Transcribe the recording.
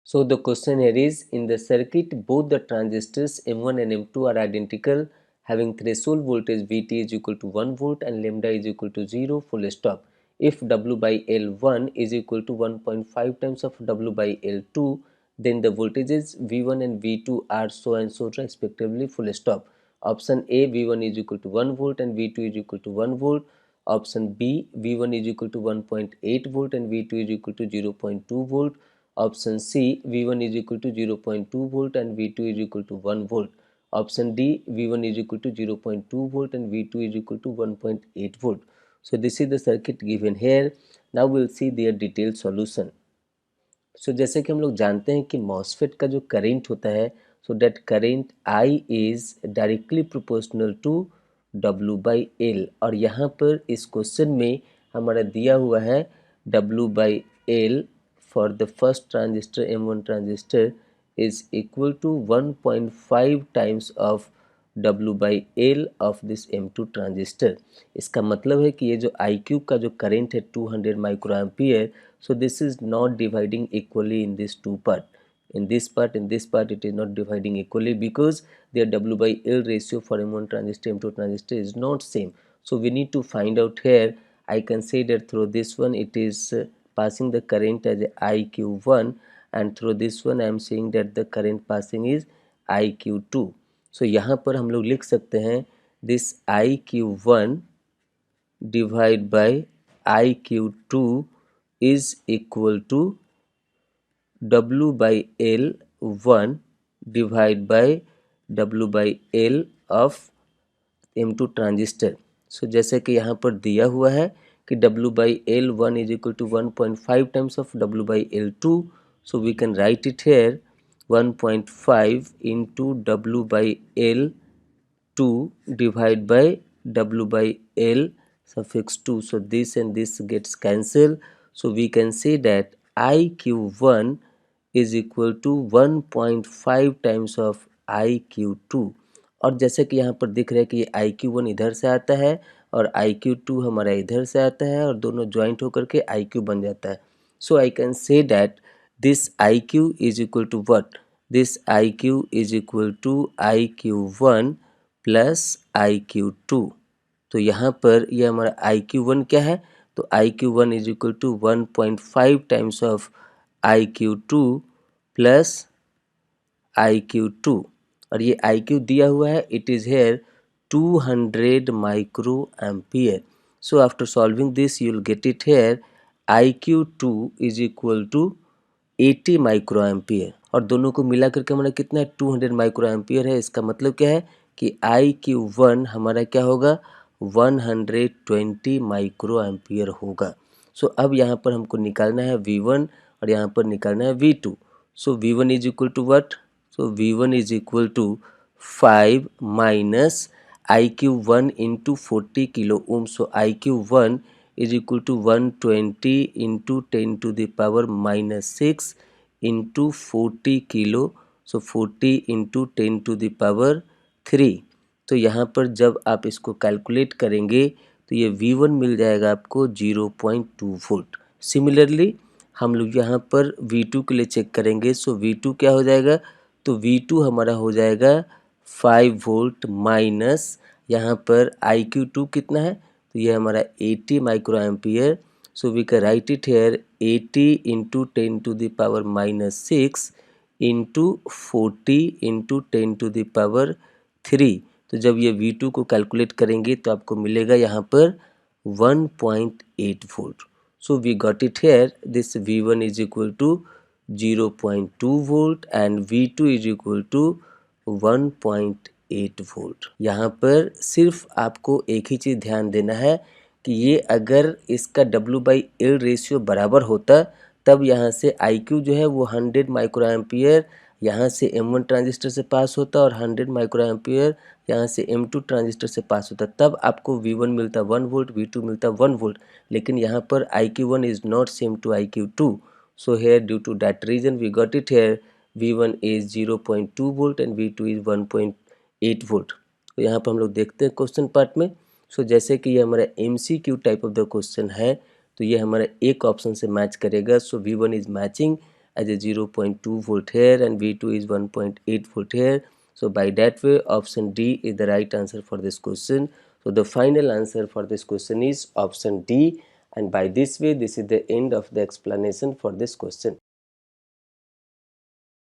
So the question here is, in the circuit both the transistors M1 and M2 are identical, having threshold voltage Vt is equal to 1 volt and lambda is equal to 0 full stop. If W by L1 is equal to 1.5 times of W by L2, then the voltages V1 and V2 are so and so respectively full stop. Option A, V1 is equal to 1 volt and V2 is equal to 1 volt. Option B, V1 is equal to 1.8 volt and V2 is equal to 0.2 volt. Option C, V1 is equal to 0.2 volt and V2 is equal to 1 volt. Option D, V1 is equal to 0.2 volt and V2 is equal to 1.8 volt. So this is the circuit given here. Now we'll see their detailed solution. So जैसे कि हम लोग जानते हैं कि MOSFET का जो current होता है, so that current I is directly proportional to W by L, और यहाँ पर इस क्वेश्चन में हमारा दिया हुआ है W by L for the first transistor M1 transistor is equal to 1.5 times of W by L of this M2 transistor. इसका मतलब है कि ये जो IQ का जो करंट है 200 micro ampere, so this is not dividing equally in these two part. In this part it is not dividing equally because their W by L ratio for M1 transistor M2 transistor is not same. So we need to find out here. I can say that through this one it is passing the current as IQ1, and through this one I am saying that the current passing is IQ2. So यहाँ पर हम लोग लिख सकते हैं this IQ1 divide by IQ2 is equal to W by L1 divide by W by L of M2 transistor. So जैसे कि यहाँ पर दिया हुआ है कि W by L1 is equal to 1.5 times of W by L2, so we can write it here 1.5 into W by L2 divide by W by L suffix 2. So this and this gets cancelled. So we can say that IQ1 is equal to 1.5 times of IQ2. और जैसे कि यहाँ पर दिख रहा है कि ये IQ1 इधर से आता है और IQ2 हमारा इधर से आता है और दोनों ज्वाइंट होकर के IQ बन जाता है. So I can say that this IQ is equal to what? This IQ is equal to IQ1 plus IQ2. तो यहाँ पर ये हमारा IQ1 क्या है? तो IQ1 is equal to 1.5 times of IQ2 plus IQ2, और ये IQ दिया हुआ है, it is here 200 micro ampere. So after solving this you will get it here IQ2 is equal to 80 micro ampere, और दोनों को मिला करके हमारा कितना है? 200 माइक्रो एम्पियर है. इसका मतलब क्या है कि IQ1 हमारा क्या होगा? 120 माइक्रो एम्पियर होगा. सो अब यहाँ पर हमको निकालना है V1 और यहाँ पर निकालना है V2. So V1 is equal to what? So V1 is equal to 5 minus IQ1 into 40 kilo ohm. So IQ1 is equal to 120 into 10 to the power minus 6 into 40 kilo. So 40 into 10 to the power 3. तो यहाँ पर जब आप इसको calculate करेंगे तो ये V1 मिल जाएगा आपको 0.2 वोल्ट. सिमिलरली हम लोग यहाँ पर V2 के लिए चेक करेंगे. सो V2 क्या हो जाएगा? तो V2 हमारा हो जाएगा 5 वोल्ट माइनस यहाँ पर IQ2 कितना है? तो ये हमारा 80 micro ampere. So we can write it here 80 into 10 to the power minus 6 into 40 into 10 to the power 3. तो जब ये V2 को कैलकुलेट करेंगे तो आपको मिलेगा यहाँ पर 1.8 volt. So we got it here this V1 is equal to 0.2 volt and V2 is equal to 1.8 volt. यहाँ पर सिर्फ आपको एक ही चीज़ ध्यान देना है कि ये अगर इसका W by L रेशियो बराबर होता तब यहाँ से IQ जो है वो 100 माइक्रो एम्पियर यहाँ से M1 ट्रांजिस्टर से पास होता और 100 माइक्रो एम्पियर यहाँ से M2 ट्रांजिस्टर से पास होता, तब आपको V1 मिलता 1 वोल्ट, V2 मिलता 1 वोल्ट. लेकिन यहाँ पर IQ1 is not same to IQ2. So here due to that reason we got it here V1 is 0.2 volt and V2 is 1.8 volt. तो यहाँ पर हम लोग देखते हैं क्वेश्चन पार्ट में. सो जैसे कि ये हमारा MCQ type of the question है तो ये हमारा एक ऑप्शन से मैच करेगा. सो V1 is matching as a 0.2 volt here and V2 is 1.8 volt here. So by that way option D is the right answer for this question. So the final answer for this question is option D, and by this way this is the end of the explanation for this question.